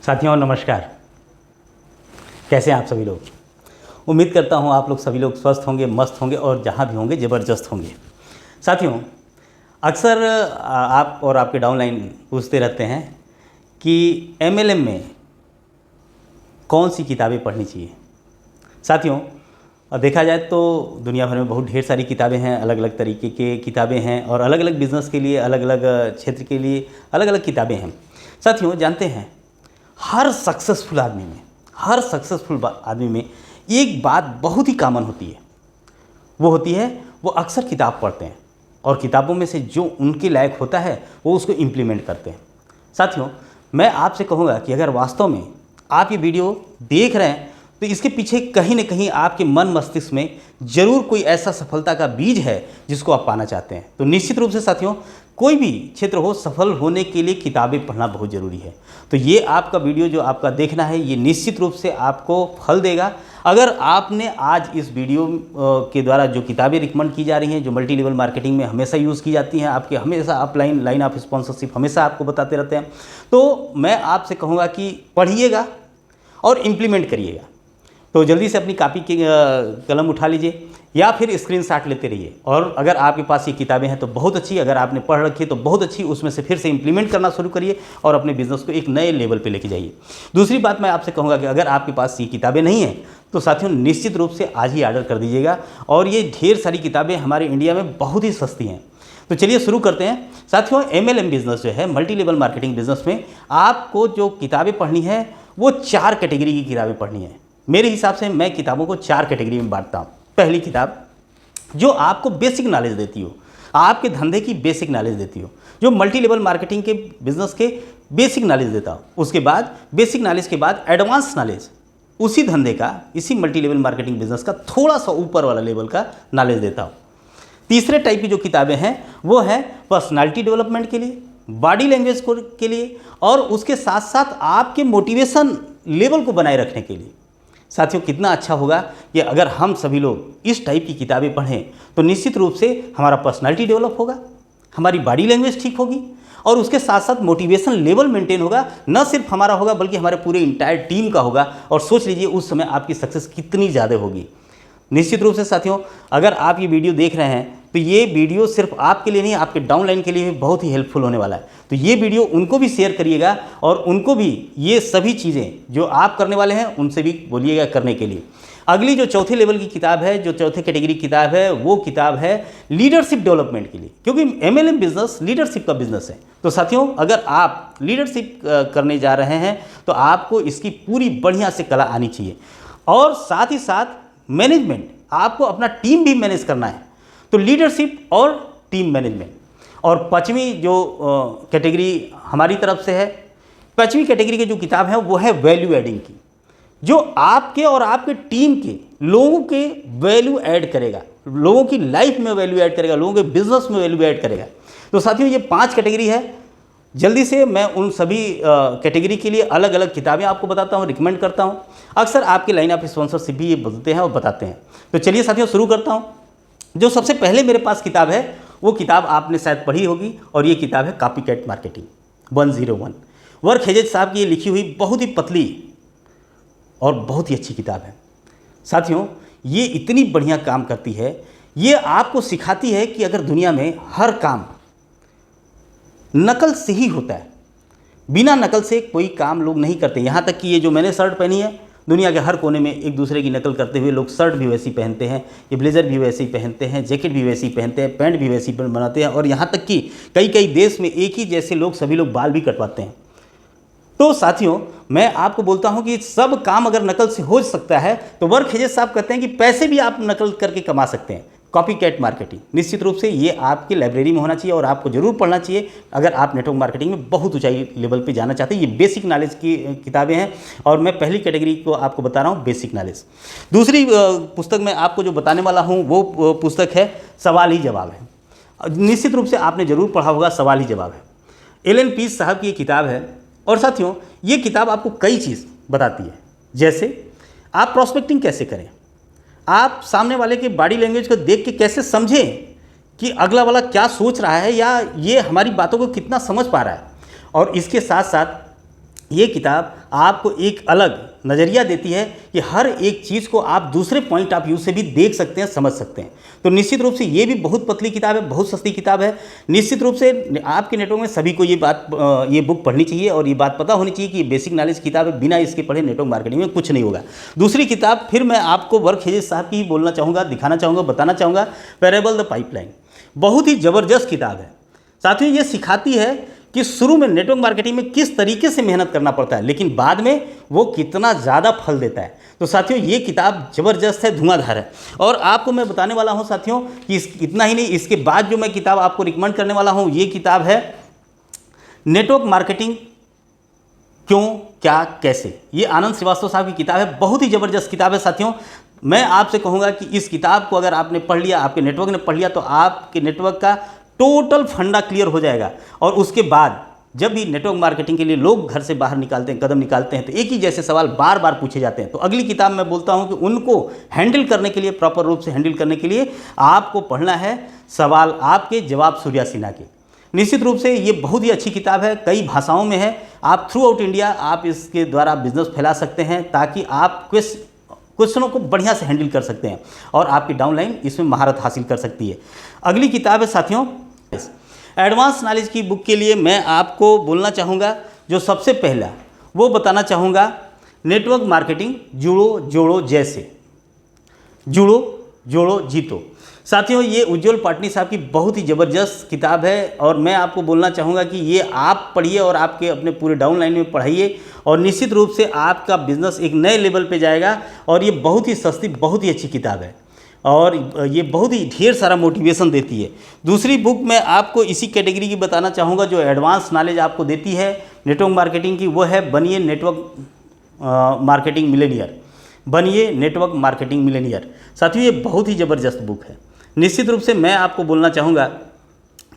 साथियों नमस्कार। कैसे हैं आप सभी लोग? उम्मीद करता हूं आप लोग सभी लोग स्वस्थ होंगे, मस्त होंगे और जहां भी होंगे ज़बरदस्त होंगे। साथियों, अक्सर आप और आपके डाउनलाइन पूछते रहते हैं कि एमएलएम में कौन सी किताबें पढ़नी चाहिए। साथियों, देखा जाए तो दुनिया भर में बहुत ढेर सारी किताबें हैं, अलग अलग तरीके के किताबें हैं और अलग अलग बिज़नेस के लिए, अलग अलग क्षेत्र के लिए अलग अलग किताबें हैं। साथियों, जानते हैं हर सक्सेसफुल आदमी में एक बात बहुत ही कॉमन होती है। वो होती है वो अक्सर किताब पढ़ते हैं और किताबों में से जो उनके लायक होता है वो उसको इम्प्लीमेंट करते हैं। साथियों, मैं आपसे कहूँगा कि अगर वास्तव में आप ये वीडियो देख रहे हैं तो इसके पीछे कहीं ना कहीं आपके मन मस्तिष्क में ज़रूर कोई ऐसा सफलता का बीज है जिसको आप पाना चाहते हैं। तो निश्चित रूप से साथियों, कोई भी क्षेत्र हो, सफल होने के लिए किताबें पढ़ना बहुत ज़रूरी है। तो ये आपका वीडियो जो आपका देखना है ये निश्चित रूप से आपको फल देगा। अगर आपने आज इस वीडियो के द्वारा जो किताबें रिकमेंड की जा रही हैं, जो मल्टी लेवल मार्केटिंग में हमेशा यूज़ की जाती हैं, आपके हमेशा अपलाइन लाइन ऑफ स्पॉन्सरशिप हमेशा आपको बताते रहते हैं, तो मैं आपसे कहूँगा कि पढ़िएगा और इम्प्लीमेंट करिएगा। तो जल्दी से अपनी कापी की कलम उठा लीजिए या फिर स्क्रीनशॉट लेते रहिए। और अगर आपके पास ये किताबें हैं तो बहुत अच्छी, अगर आपने पढ़ रखी है तो बहुत अच्छी, उसमें से फिर से इम्प्लीमेंट करना शुरू करिए और अपने बिजनेस को एक नए लेवल पे लेके जाइए। दूसरी बात मैं आपसे कहूँगा कि अगर आपके पास ये किताबें नहीं हैं तो साथियों निश्चित रूप से आज ही ऑर्डर कर दीजिएगा। और ये ढेर सारी किताबें हमारे इंडिया में बहुत ही सस्ती हैं। तो चलिए शुरू करते हैं। साथियों, एमएलएम बिजनेस जो है, मल्टी लेवल मार्केटिंग बिजनेस में आपको जो किताबें पढ़नी है वो 4 कैटेगरी की किताबें पढ़नी है। मेरे हिसाब से मैं किताबों को 4 कैटेगरी में बांटता हूँ। पहली किताब जो आपको बेसिक नॉलेज देती हो, आपके धंधे की बेसिक नॉलेज देती हो, जो मल्टी लेवल मार्केटिंग के बिजनेस के बेसिक नॉलेज देता हो। उसके बाद बेसिक नॉलेज के बाद एडवांस नॉलेज, उसी धंधे का, इसी मल्टी लेवल मार्केटिंग बिजनेस का थोड़ा सा ऊपर वाला लेवल का नॉलेज देता हो। तीसरे टाइप की जो किताबें हैं वो है पर्सनालिटी डेवलपमेंट के लिए, बॉडी लैंग्वेज के लिए और उसके साथ साथ आपके मोटिवेशन लेवल को बनाए रखने के लिए। साथियों, कितना अच्छा होगा कि अगर हम सभी लोग इस टाइप की किताबें पढ़ें तो निश्चित रूप से हमारा पर्सनालिटी डेवलप होगा, हमारी बॉडी लैंग्वेज ठीक होगी और उसके साथ साथ मोटिवेशन लेवल मेंटेन होगा। न सिर्फ हमारा होगा बल्कि हमारे पूरे इंटायर टीम का होगा। और सोच लीजिए उस समय आपकी सक्सेस कितनी ज़्यादा होगी। निश्चित रूप से साथियों, अगर आप ये वीडियो देख रहे हैं तो ये वीडियो सिर्फ आपके लिए नहीं, आपके डाउनलाइन के लिए भी बहुत ही हेल्पफुल होने वाला है। तो ये वीडियो उनको भी शेयर करिएगा और उनको भी ये सभी चीज़ें जो आप करने वाले हैं उनसे भी बोलिएगा करने के लिए। अगली जो चौथे लेवल की किताब है, जो चौथे कैटेगरी किताब है, वो किताब है लीडरशिप डेवलपमेंट के लिए, क्योंकि एमएलएम बिजनेस लीडरशिप का बिजनेस है। तो साथियों, अगर आप लीडरशिप करने जा रहे हैं तो आपको इसकी पूरी बढ़िया से कला आनी चाहिए। और साथ ही साथ मैनेजमेंट, आपको अपना टीम भी मैनेज करना है। तो लीडरशिप और टीम मैनेजमेंट। और पांचवी जो कैटेगरी हमारी तरफ से है, पांचवी कैटेगरी की जो किताब है वो है वैल्यू एडिंग की, जो आपके और आपके टीम के लोगों के वैल्यू ऐड करेगा, लोगों की लाइफ में वैल्यू ऐड करेगा, लोगों के बिजनेस में वैल्यू ऐड करेगा। तो साथियों, ये 5 कैटेगरी है। जल्दी से मैं उन सभी कैटेगरी के लिए अलग अलग किताबें आपको बताता हूँ, रिकमेंड करता हूँ। अक्सर आपके लाइन ऑफ स्पॉन्सरशिप भी ये बोलते हैं और बताते हैं। तो चलिए साथियों शुरू करता हूँ। जो सबसे पहले मेरे पास किताब है वो किताब आपने शायद पढ़ी होगी और ये किताब है कॉपीकैट मार्केटिंग 101। वर्क हेजेज साहब की ये लिखी हुई बहुत ही पतली और बहुत ही अच्छी किताब है। साथियों, ये इतनी बढ़िया काम करती है, ये आपको सिखाती है कि अगर दुनिया में हर काम नकल से ही होता है, बिना नकल से कोई काम लोग नहीं करते। यहाँ तक कि ये जो मैंने शर्ट पहनी है, दुनिया के हर कोने में एक दूसरे की नकल करते हुए लोग शर्ट भी वैसी पहनते हैं, ये ब्लेज़र भी वैसे ही पहनते हैं, जैकेट भी वैसी पहनते हैं, पैंट भी वैसी बनाते हैं और यहाँ तक कि कई देश में एक ही जैसे लोग सभी लोग बाल भी कटवाते हैं। तो साथियों, मैं आपको बोलता हूँ कि सब काम अगर नकल से हो सकता है तो वर्क हेजेज साहब कहते हैं कि पैसे भी आप नकल करके कमा सकते हैं। कॉपीकैट मार्केटिंग निश्चित रूप से ये आपकी लाइब्रेरी में होना चाहिए और आपको जरूर पढ़ना चाहिए अगर आप नेटवर्क मार्केटिंग में बहुत ऊंचाई लेवल पे जाना चाहते हैं। ये बेसिक नॉलेज की किताबें हैं और मैं पहली कैटेगरी को आपको बता रहा हूँ, बेसिक नॉलेज। दूसरी पुस्तक मैं आपको जो बताने वाला हूँ वो पुस्तक है सवाल ही जवाब है। निश्चित रूप से आपने जरूर पढ़ा होगा, सवाल ही जवाब है। एलन पीस साहब की ये किताब है और साथियों ये किताब आपको कई चीज़ बताती है, जैसे आप प्रॉस्पेक्टिंग कैसे करें, आप सामने वाले के बॉडी लैंग्वेज को देख के कैसे समझें कि अगला वाला क्या सोच रहा है या ये हमारी बातों को कितना समझ पा रहा है। और इसके साथ साथ ये किताब आपको एक अलग नज़रिया देती है कि हर एक चीज़ को आप दूसरे पॉइंट ऑफ व्यू से भी देख सकते हैं, समझ सकते हैं। तो निश्चित रूप से ये भी बहुत पतली किताब है, बहुत सस्ती किताब है। निश्चित रूप से आपके नेटवर्क में सभी को ये बुक पढ़नी चाहिए और ये बात पता होनी चाहिए कि ये बेसिक नॉलेज किताब है, बिना इसके पढ़े नेटवर्क मार्केटिंग में कुछ नहीं होगा। दूसरी किताब फिर मैं आपको वर्क हेजेस साहब की ही बोलना चाहूँगा, दिखाना चाहूँगा, बताना चाहूँगा, पैरेबल द पाइपलाइन। बहुत ही ज़बरदस्त किताब है साथियों। ये सिखाती है कि शुरू में नेटवर्क मार्केटिंग में किस तरीके से मेहनत करना पड़ता है, लेकिन बाद में वो कितना ज़्यादा फल देता है। तो साथियों ये किताब ज़बरदस्त है, धुआंधार है। और आपको मैं बताने वाला हूँ साथियों कि इतना ही नहीं, इसके बाद जो मैं किताब आपको रिकमेंड करने वाला हूँ ये किताब है नेटवर्क मार्केटिंग क्यों, क्या, कैसे। ये आनंद श्रीवास्तव साहब की किताब है, बहुत ही ज़बरदस्त किताब है साथियों। मैं आपसे कहूँगा कि इस किताब को अगर आपने पढ़ लिया, आपके नेटवर्क ने पढ़ लिया, तो आपके नेटवर्क का टोटल फंडा क्लियर हो जाएगा। और उसके बाद जब भी नेटवर्क मार्केटिंग के लिए लोग घर से बाहर निकालते हैं, कदम निकालते हैं, तो एक ही जैसे सवाल बार बार पूछे जाते हैं। तो अगली किताब मैं बोलता हूं कि उनको हैंडल करने के लिए, प्रॉपर रूप से हैंडल करने के लिए आपको पढ़ना है सवाल आपके जवाब सूर्या सिन्हा के। निश्चित रूप से ये बहुत ही अच्छी किताब है, कई भाषाओं में है। आप थ्रू आउट इंडिया आप इसके द्वारा बिजनेस फैला सकते हैं, ताकि आप क्वेश्चनों को बढ़िया से हैंडल कर सकते हैं और आपकी डाउनलाइन इसमें महारत हासिल कर सकती है। अगली किताब है साथियों एडवांस नॉलेज की बुक के लिए मैं आपको बोलना चाहूँगा, जो सबसे पहला वो बताना चाहूँगा, नेटवर्क मार्केटिंग जुड़ो जोड़ो जैसे, जुड़ो जोड़ो जीतो। साथियों ये उज्जवल पाटनी साहब की बहुत ही ज़बरदस्त किताब है और मैं आपको बोलना चाहूँगा कि ये आप पढ़िए और आपके अपने पूरे डाउनलाइन में पढ़ाइए और निश्चित रूप से आपका बिजनेस एक नए लेवल पे जाएगा। और ये बहुत ही सस्ती, बहुत ही अच्छी किताब है और ये बहुत ही ढेर सारा मोटिवेशन देती है। दूसरी बुक मैं आपको इसी कैटेगरी की बताना चाहूँगा जो एडवांस नॉलेज आपको देती है नेटवर्क मार्केटिंग की, वो है बनिए नेटवर्क मार्केटिंग मिलेनियर। बनिए नेटवर्क मार्केटिंग मिलेनियर। साथियों ये बहुत ही ज़बरदस्त बुक है। निश्चित रूप से मैं आपको बोलना चाहूँगा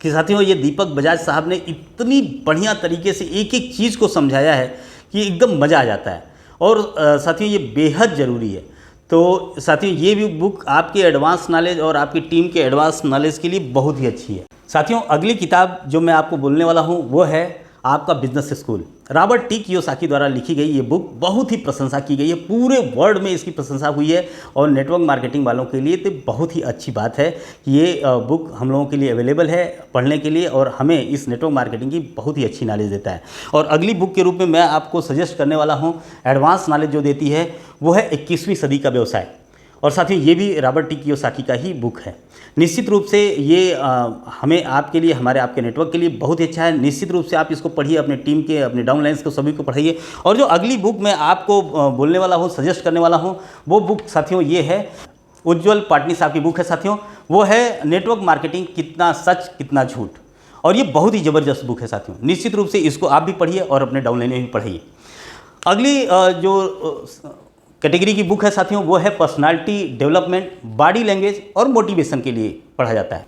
कि साथियों ये दीपक बजाज साहब ने इतनी बढ़िया तरीके से एक एक चीज़ को समझाया है कि एकदम मज़ा आ जाता है और साथियों ये बेहद ज़रूरी है। तो साथियों ये भी बुक आपके एडवांस नॉलेज और आपकी टीम के एडवांस नॉलेज के लिए बहुत ही अच्छी है। साथियों अगली किताब जो मैं आपको बोलने वाला हूँ वो है आपका business school. Robert T Kiyosaki द्वारा लिखी गई ये बुक बहुत ही प्रशंसा की गई है, पूरे वर्ल्ड में इसकी प्रशंसा हुई है और नेटवर्क मार्केटिंग वालों के लिए तो बहुत ही अच्छी बात है कि ये बुक हम लोगों के लिए अवेलेबल है पढ़ने के लिए और हमें इस नेटवर्क मार्केटिंग की बहुत ही अच्छी नॉलेज देता है। और अगली बुक के रूप में मैं आपको सजेस्ट करने वाला हूँ एडवांस नॉलेज जो देती है वो है 21वीं सदी का व्यवसाय। और साथियों ये भी रॉबर्ट टी कियोसाकी का ही बुक है। निश्चित रूप से ये हमें आपके लिए, हमारे आपके नेटवर्क के लिए बहुत ही अच्छा है। निश्चित रूप से आप इसको पढ़िए, अपने टीम के, अपने डाउनलाइंस को सभी को पढ़ाइए। और जो अगली बुक मैं आपको बोलने वाला हूँ, सजेस्ट करने वाला हूँ, वो बुक साथियों ये है उज्जवल पाटनी साहब की बुक है साथियों। वो है नेटवर्क मार्केटिंग कितना सच कितना झूठ। और ये बहुत ही ज़बरदस्त बुक है साथियों। निश्चित रूप से इसको आप भी पढ़िए और अपने डाउनलाइन में भी पढ़िए। अगली जो कैटेगरी की बुक है साथियों वो है पर्सनालिटी डेवलपमेंट, बॉडी लैंग्वेज और मोटिवेशन के लिए पढ़ा जाता है।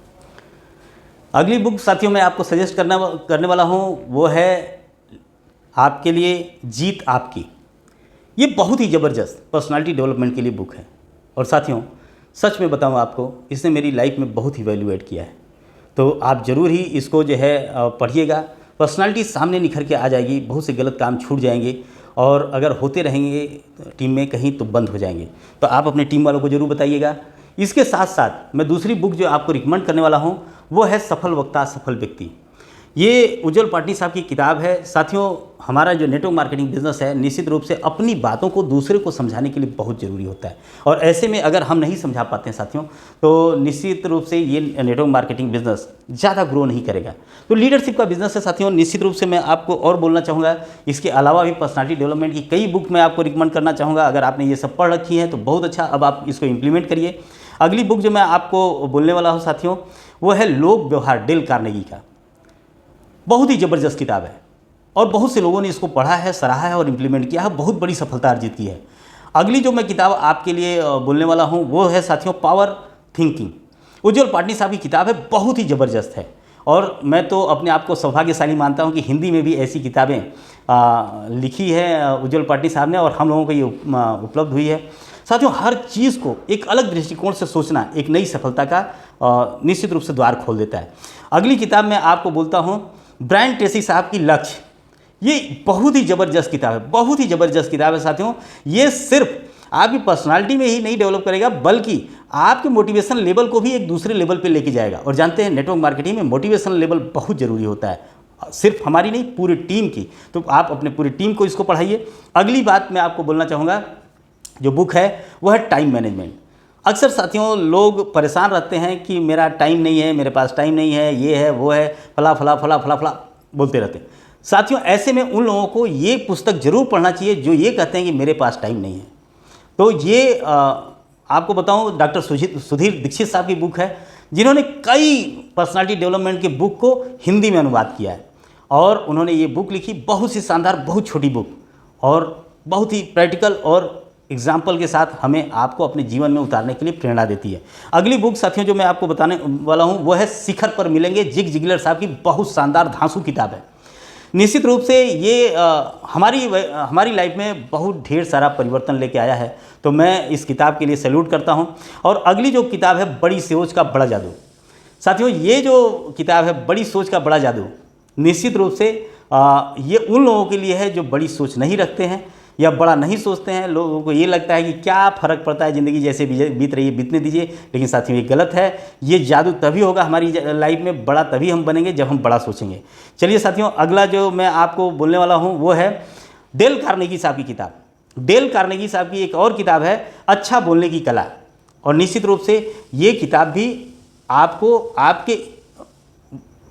अगली बुक साथियों मैं आपको सजेस्ट करने वाला हूँ वो है आपके लिए जीत आपकी। ये बहुत ही ज़बरदस्त पर्सनालिटी डेवलपमेंट के लिए बुक है और साथियों सच में बताऊँ आपको, इसने मेरी लाइफ में बहुत ही वैल्यू ऐड किया है। तो आप ज़रूर ही इसको जो है पढ़िएगा। पर्सनालिटी सामने निखर के आ जाएगी, बहुत से गलत काम छूट जाएंगे और अगर होते रहेंगे टीम में कहीं तो बंद हो जाएंगे। तो आप अपने टीम वालों को ज़रूर बताइएगा। इसके साथ साथ मैं दूसरी बुक जो आपको रिकमेंड करने वाला हूँ वो है सफल वक्ता सफल व्यक्ति। ये उज्जवल पाटनी साहब की किताब है साथियों। हमारा जो नेटवर्क मार्केटिंग बिजनेस है निश्चित रूप से अपनी बातों को दूसरे को समझाने के लिए बहुत ज़रूरी होता है और ऐसे में अगर हम नहीं समझा पाते हैं साथियों तो निश्चित रूप से ये नेटवर्क मार्केटिंग बिजनेस ज़्यादा ग्रो नहीं करेगा। तो लीडरशिप का बिजनेस है साथियों। निश्चित रूप से मैं आपको और बोलना चाहूँगा, इसके अलावा भी पर्सनालिटी डेवलपमेंट की कई बुक मैं आपको रिकमेंड करना चाहूँगा। अगर आपने ये सब पढ़ रखी है तो बहुत अच्छा, अब आप इसको इम्प्लीमेंट करिए। अगली बुक जो मैं आपको बोलने वाला हूँ साथियों वो है लोक व्यवहार, डेल कार्नेगी का। बहुत ही ज़बरदस्त किताब है और बहुत से लोगों ने इसको पढ़ा है, सराहा है और इम्प्लीमेंट किया है, बहुत बड़ी सफलता अर्जित की है। अगली जो मैं किताब आपके लिए बोलने वाला हूँ वो है साथियों पावर थिंकिंग। उज्जवल पाटनी साहब की किताब है, बहुत ही ज़बरदस्त है और मैं तो अपने आप को सौभाग्यशाली मानता हूँ कि हिंदी में भी ऐसी किताबें लिखी है उज्जवल पाटनी साहब ने और हम लोगों को ये उपलब्ध हुई है। साथियों हर चीज़ को एक अलग दृष्टिकोण से सोचना एक नई सफलता का निश्चित रूप से द्वार खोल देता है। अगली किताब मैं आपको बोलता हूँ ब्रायन ट्रेसी साहब की लक्ष्य। ये बहुत ही ज़बरदस्त किताब है, बहुत ही ज़बरदस्त किताब है साथियों। ये सिर्फ आपकी पर्सनालिटी में ही नहीं डेवलप करेगा, बल्कि आपके मोटिवेशन लेवल को भी एक दूसरे लेवल पे लेके जाएगा। और जानते हैं नेटवर्क मार्केटिंग में मोटिवेशन लेवल बहुत ज़रूरी होता है, सिर्फ हमारी नहीं, पूरी टीम की। तो आप अपने पूरी टीम को इसको पढ़ाइए। अगली बात मैं आपको बोलना चाहूँगा, जो बुक है वो है टाइम मैनेजमेंट। अक्सर साथियों लोग परेशान रहते हैं कि मेरा टाइम नहीं है, मेरे पास टाइम नहीं है, ये है वो है, फला फला फला फला फला बोलते रहते हैं। साथियों ऐसे में उन लोगों को ये पुस्तक जरूर पढ़ना चाहिए जो ये कहते हैं कि मेरे पास टाइम नहीं है। तो ये आपको बताऊं, डॉक्टर सुधीर दीक्षित साहब की बुक है, जिन्होंने कई पर्सनालिटी डेवलपमेंट के बुक को हिंदी में अनुवाद किया है। और उन्होंने ये बुक लिखी, बहुत सी शानदार, बहुत छोटी बुक, और बहुत ही प्रैक्टिकल और एग्जाम्पल के साथ हमें आपको अपने जीवन में उतारने के लिए प्रेरणा देती है। अगली बुक साथियों जो मैं आपको बताने वाला हूँ वो है शिखर पर मिलेंगे, जिग जिगलर साहब की बहुत शानदार धांसू किताब है। निश्चित रूप से ये हमारी लाइफ में बहुत ढेर सारा परिवर्तन लेके आया है, तो मैं इस किताब के लिए सैल्यूट करता हूँ। और अगली जो किताब है, बड़ी सोच का बड़ा जादू। साथियों ये जो किताब है, बड़ी सोच का बड़ा जादू, निश्चित रूप से ये उन लोगों के लिए है जो बड़ी सोच नहीं रखते हैं या बड़ा नहीं सोचते हैं। लोगों को ये लगता है कि क्या फ़र्क पड़ता है, ज़िंदगी जैसे बीत रही है बीतने दीजिए। लेकिन साथियों ये गलत है। ये जादू तभी होगा हमारी लाइफ में, बड़ा तभी हम बनेंगे जब हम बड़ा सोचेंगे। चलिए साथियों, अगला जो मैं आपको बोलने वाला हूँ वो है डेल कार्नेगी साहब की किताब। डेल कार्नेगी साहब की एक और किताब है, अच्छा बोलने की कला। और निश्चित रूप से ये किताब भी आपको आपके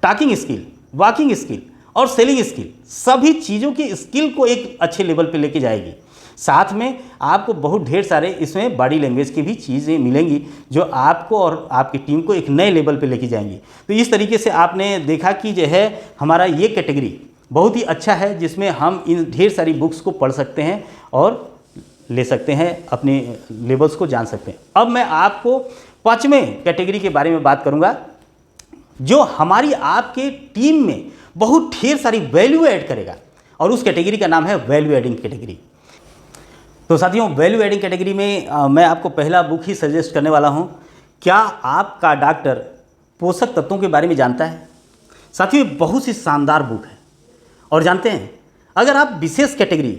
टॉकिंग स्किल, वॉकिंग स्किल और सेलिंग स्किल, सभी चीज़ों की स्किल को एक अच्छे लेवल पे लेके जाएगी। साथ में आपको बहुत ढेर सारे इसमें बॉडी लैंग्वेज की भी चीज़ें मिलेंगी जो आपको और आपकी टीम को एक नए लेवल पे लेके जाएंगी। तो इस तरीके से आपने देखा कि जो है हमारा ये कैटेगरी बहुत ही अच्छा है, जिसमें हम इन ढेर सारी बुक्स को पढ़ सकते हैं और ले सकते हैं, अपने लेवल्स को जान सकते हैं। अब मैं आपको 5वें कैटेगरी के बारे में बात करूँगा, जो हमारी आपके टीम में बहुत ढेर सारी वैल्यू ऐड करेगा, और उस कैटेगरी का नाम है वैल्यू एडिंग कैटेगरी। तो साथियों वैल्यू एडिंग कैटेगरी में मैं आपको पहला बुक ही सजेस्ट करने वाला हूं, क्या आपका डॉक्टर पोषक तत्वों के बारे में जानता है। साथियों ये बहुत सी शानदार बुक है। और जानते हैं, अगर आप विशेष कैटेगरी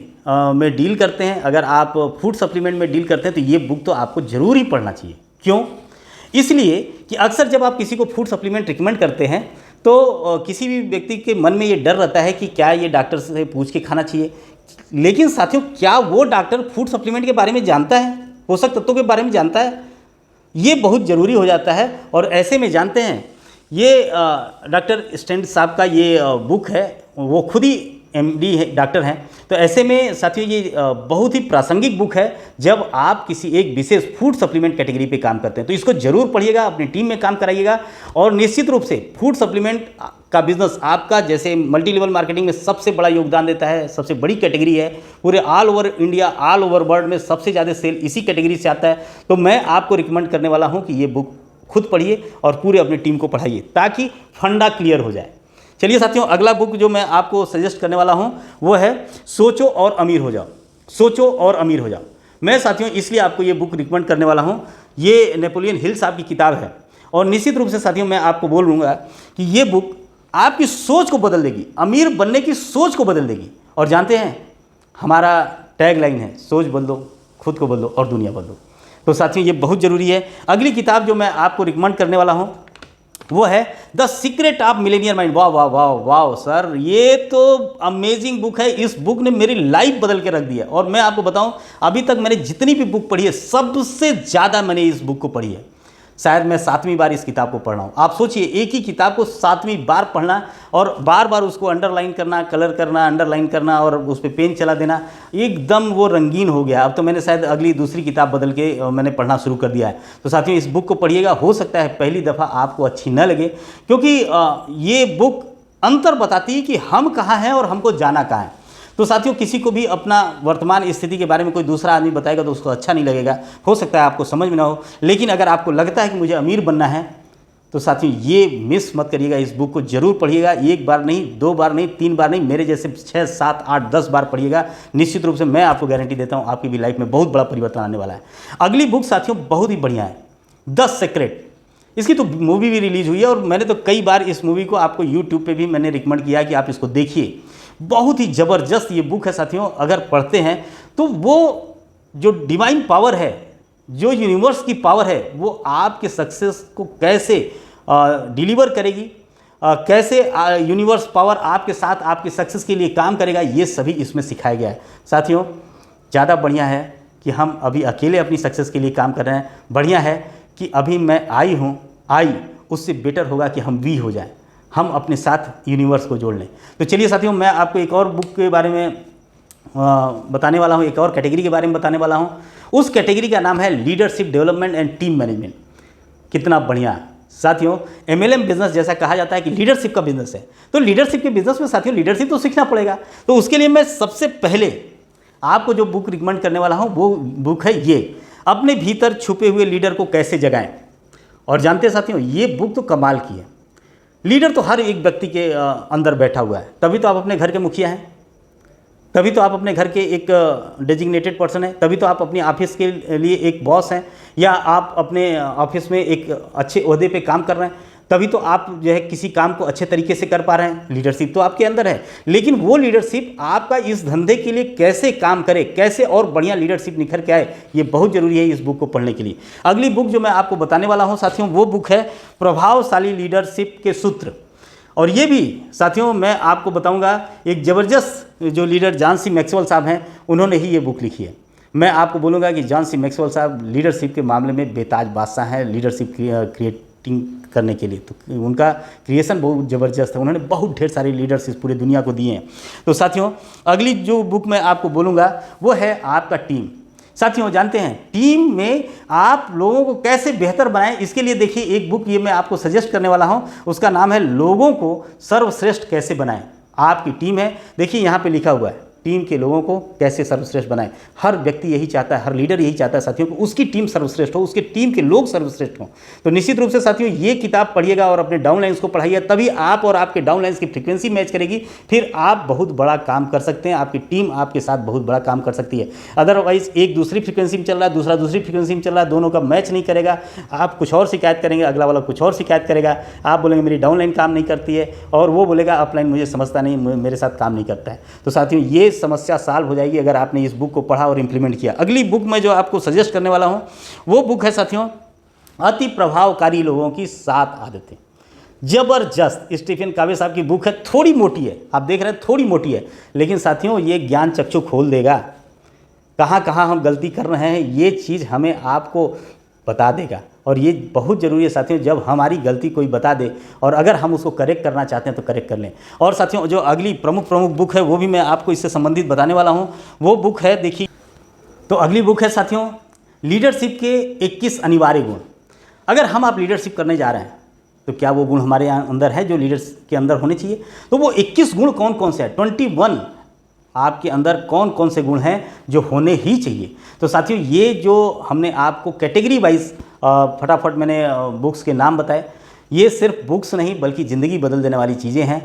में डील करते हैं, अगर आप फूड सप्लीमेंट में डील करते हैं, तो ये बुक तो आपको ज़रूर ही पढ़ना चाहिए। क्यों? इसलिए कि अक्सर जब आप किसी को फूड सप्लीमेंट रिकमेंड करते हैं तो किसी भी व्यक्ति के मन में ये डर रहता है कि क्या ये डॉक्टर से पूछ के खाना चाहिए। लेकिन साथियों क्या वो डॉक्टर फूड सप्लीमेंट के बारे में जानता है, पोषक तत्वों के बारे में जानता है? ये बहुत ज़रूरी हो जाता है। और ऐसे में जानते हैं, ये डॉक्टर स्टैंड साहब का ये बुक है, वो खुद ही एमडी है, डॉक्टर हैं। तो ऐसे में साथियों ये बहुत ही प्रासंगिक बुक है जब आप किसी एक विशेष फूड सप्लीमेंट कैटेगरी पे काम करते हैं। तो इसको जरूर पढ़िएगा, अपनी टीम में काम कराइएगा। और निश्चित रूप से फूड सप्लीमेंट का बिजनेस आपका जैसे मल्टी लेवल मार्केटिंग में सबसे बड़ा योगदान देता है, सबसे बड़ी कैटेगरी है, पूरे all over India, all over world में सबसे ज़्यादा सेल इसी कैटेगरी से आता है। तो मैं आपको रिकमेंड करने वाला हूँ कि ये बुक खुद पढ़िए और पूरे अपनी टीम को पढ़ाइए, ताकि फंडा क्लियर हो जाए। चलिए साथियों, अगला बुक जो मैं आपको सजेस्ट करने वाला हूं वो है सोचो और अमीर हो जाओ। सोचो और अमीर हो जाओ। मैं साथियों इसलिए आपको ये बुक रिकमेंड करने वाला हूं, ये नेपोलियन हिल साहब की किताब है। और निश्चित रूप से साथियों मैं आपको बोलूँगा कि ये बुक आपकी सोच को बदल देगी, अमीर बनने की सोच को बदल देगी। और जानते हैं हमारा टैग लाइन है, सोच बदलो, खुद को बदलो और दुनिया बदलो। तो साथियों ये बहुत ज़रूरी है। अगली किताब जो मैं आपको रिकमेंड करने वाला हूँ वो है the secret of Millionaire mind. वाह वाह वाह वाह सर, ये तो अमेजिंग बुक है। इस बुक ने मेरी लाइफ बदल के रख दी है। और मैं आपको बताऊं, अभी तक मैंने जितनी भी बुक पढ़ी है, सबसे ज़्यादा मैंने इस बुक को पढ़ी है। शायद मैं 7वीं बार इस किताब को पढ़ रहा हूँ। आप सोचिए, एक ही किताब को 7वीं बार पढ़ना और बार बार उसको अंडरलाइन करना, कलर करना, अंडरलाइन करना और उस पर पेन चला देना, एकदम वो रंगीन हो गया। अब तो मैंने शायद अगली दूसरी किताब बदल के मैंने पढ़ना शुरू कर दिया है। तो साथियों इस बुक को पढ़िएगा। हो सकता है पहली दफ़ा आपको अच्छी न लगे, क्योंकि ये बुक अंतर बताती है कि हम कहाँ हैं और हमको जाना कहाँ है। तो साथियों किसी को भी अपना वर्तमान स्थिति के बारे में कोई दूसरा आदमी बताएगा तो उसको अच्छा नहीं लगेगा, हो सकता है आपको समझ में ना हो। लेकिन अगर आपको लगता है कि मुझे अमीर बनना है, तो साथियों ये मिस मत करिएगा, इस बुक को जरूर पढ़िएगा। एक बार नहीं, 2 बार नहीं, 3 बार नहीं, मेरे जैसे 6, 7, 8, 10 बार पढ़िएगा। निश्चित रूप से मैं आपको गारंटी देता हूँ आपकी भी लाइफ में बहुत बड़ा परिवर्तन आने वाला है। अगली बुक साथियों बहुत ही बढ़िया है, द सीक्रेट। इसकी तो मूवी भी रिलीज़ हुई है और मैंने तो कई बार इस मूवी को आपको यूट्यूब पे भी मैंने रिकमेंड किया कि आप इसको देखिए। बहुत ही ज़बरदस्त ये बुक है साथियों। अगर पढ़ते हैं तो वो जो डिवाइन पावर है, जो यूनिवर्स की पावर है, वो आपके सक्सेस को कैसे डिलीवर करेगी, कैसे यूनिवर्स पावर आपके साथ आपके सक्सेस के लिए काम करेगा, ये सभी इसमें सिखाया गया है साथियों। ज़्यादा बढ़िया है कि हम अभी अकेले अपनी सक्सेस के लिए काम कर रहे हैं। बढ़िया है कि अभी मैं आई, उससे बेटर होगा कि हम वी हो जाएं, हम अपने साथ यूनिवर्स को जोड़ लें। तो चलिए साथियों, मैं आपको एक और बुक के बारे में बताने वाला हूँ, एक और कैटेगरी के बारे में बताने वाला हूँ। उस कैटेगरी का नाम है leadership development and team management. कितना बढ़िया साथियों, MLM बिजनेस जैसा कहा जाता है कि लीडरशिप का बिजनेस है, तो लीडरशिप के बिजनेस में साथियों लीडरशिप तो सीखना पड़ेगा। तो उसके लिए मैं सबसे पहले आपको जो बुक रिकमेंड करने वाला हूँ वो बुक है ये, अपने भीतर छुपे हुए लीडर को कैसे जगाएं। और जानते हैं साथियों, ये बुक तो कमाल की है। लीडर तो हर एक व्यक्ति के अंदर बैठा हुआ है, तभी तो आप अपने घर के मुखिया हैं, तभी तो आप अपने घर के एक डेजिग्नेटेड पर्सन हैं, तभी तो आप अपने ऑफिस के लिए एक बॉस हैं, या आप अपने ऑफिस में एक अच्छे ओहदे पे काम कर रहे हैं, तभी तो आप जो है किसी काम को अच्छे तरीके से कर पा रहे हैं। लीडरशिप तो आपके अंदर है, लेकिन वो लीडरशिप आपका इस धंधे के लिए कैसे काम करे, कैसे और बढ़िया लीडरशिप निखर के आए, ये बहुत ज़रूरी है इस बुक को पढ़ने के लिए। अगली बुक जो मैं आपको बताने वाला हूँ साथियों, वो बुक है प्रभावशाली लीडरशिप के सूत्र। और ये भी साथियों मैं आपको बताऊंगा, एक ज़बरदस्त जो लीडर जॉन सी मैक्सवेल साहब हैं, उन्होंने ही ये बुक लिखी है। मैं आपको बोलूँगा कि जॉन सी मैक्सवेल साहब लीडरशिप के मामले में बेताज बादशाह हैं लीडरशिप क्रिएटिंग करने के लिए। तो उनका क्रिएशन बहुत ज़बरदस्त है, उन्होंने बहुत ढेर सारे लीडर्स इस पूरे दुनिया को दिए हैं। तो साथियों अगली जो बुक मैं आपको बोलूँगा वो है आपका टीम। साथियों जानते हैं टीम में आप लोगों को कैसे बेहतर बनाएं, इसके लिए देखिए एक बुक ये मैं आपको सजेस्ट करने वाला हूं, उसका नाम है लोगों को सर्वश्रेष्ठ कैसे बनाएं। आपकी टीम है, देखिए यहाँ पे लिखा हुआ है टीम के लोगों को कैसे सर्वश्रेष्ठ बनाएं। हर व्यक्ति यही चाहता है, हर लीडर यही चाहता है साथियों कि उसकी टीम सर्वश्रेष्ठ हो, उसके टीम के लोग सर्वश्रेष्ठ हों। तो निश्चित रूप से साथियों ये किताब पढ़िएगा और अपने डाउनलाइंस को पढ़ाइए, तभी आप और आपके डाउनलाइंस की फ्रीक्वेंसी मैच करेगी, फिर आप बहुत बड़ा काम कर सकते हैं, आपकी टीम आपके साथ बहुत बड़ा काम कर सकती है। अदरवाइज एक दूसरी फ्रीक्वेंसी में चल रहा है, दूसरा दूसरी फ्रीक्वेंसी में चल रहा है, दोनों का मैच नहीं करेगा, आप कुछ और शिकायत करेंगे, अगला वाला कुछ और शिकायत करेगा, आप बोलेंगे मेरी डाउनलाइन काम नहीं करती है, और वो बोलेगा अपलाइन मुझे समझता नहीं, मेरे साथ काम नहीं करता है। तो साथियों ये समस्या सॉल्व हो जाएगी अगर आपने इस बुक को पढ़ा और इंप्लीमेंट किया। अगली बुक मैं जो आपको सजेस्ट करने वाला हूं वो बुक है साथियों अति प्रभावकारी लोगों की 7 आदतें। जबरदस्त स्टीफन कावे साहब की बुक है, थोड़ी मोटी है, आप देख रहे हैं थोड़ी मोटी है, लेकिन साथियों ये ज्ञान चक्षु खोल देगा। कहाँ कहाँ हम गलती कर रहे हैं ये चीज़ हमें आपको बता देगा, और ये बहुत ज़रूरी है साथियों, जब हमारी गलती कोई बता दे और अगर हम उसको करेक्ट करना चाहते हैं तो करेक्ट कर लें। और साथियों जो अगली प्रमुख बुक है वो भी मैं आपको इससे संबंधित बताने वाला हूँ। वो बुक है, देखिए तो अगली बुक है साथियों लीडरशिप के 21 अनिवार्य गुण। अगर हम आप लीडरशिप करने जा रहे हैं तो क्या वो गुण हमारे अंदर है जो लीडर्स के अंदर होने चाहिए? तो वो 21 गुण कौन कौन से हैं, 21 आपके अंदर कौन कौन से गुण हैं जो होने ही चाहिए। तो साथियों ये जो हमने आपको कैटेगरी वाइज फटाफट मैंने बुक्स के नाम बताए, ये सिर्फ बुक्स नहीं बल्कि ज़िंदगी बदल देने वाली चीज़ें हैं।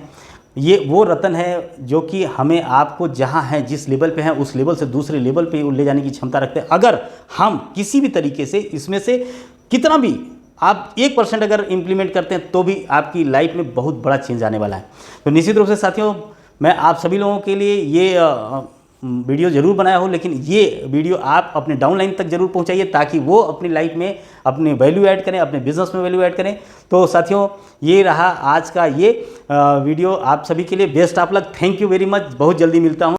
ये वो रतन है जो कि हमें आपको जहाँ हैं जिस लेवल पे हैं उस लेवल से दूसरे लेवल पे ले जाने की क्षमता रखते हैं। अगर हम किसी भी तरीके से इसमें से कितना भी आप 1% अगर इम्प्लीमेंट करते हैं तो भी आपकी लाइफ में बहुत बड़ा चेंज आने वाला है। तो निश्चित रूप से साथियों मैं आप सभी लोगों के लिए ये वीडियो ज़रूर बनाया हो, लेकिन ये वीडियो आप अपने डाउनलाइन तक ज़रूर पहुंचाइए ताकि वो अपनी लाइफ में अपने वैल्यू ऐड करें, अपने बिजनेस में वैल्यू ऐड करें। तो साथियों ये रहा आज का ये वीडियो आप सभी के लिए। Best of luck, thank you very much, बहुत जल्दी मिलता हूं।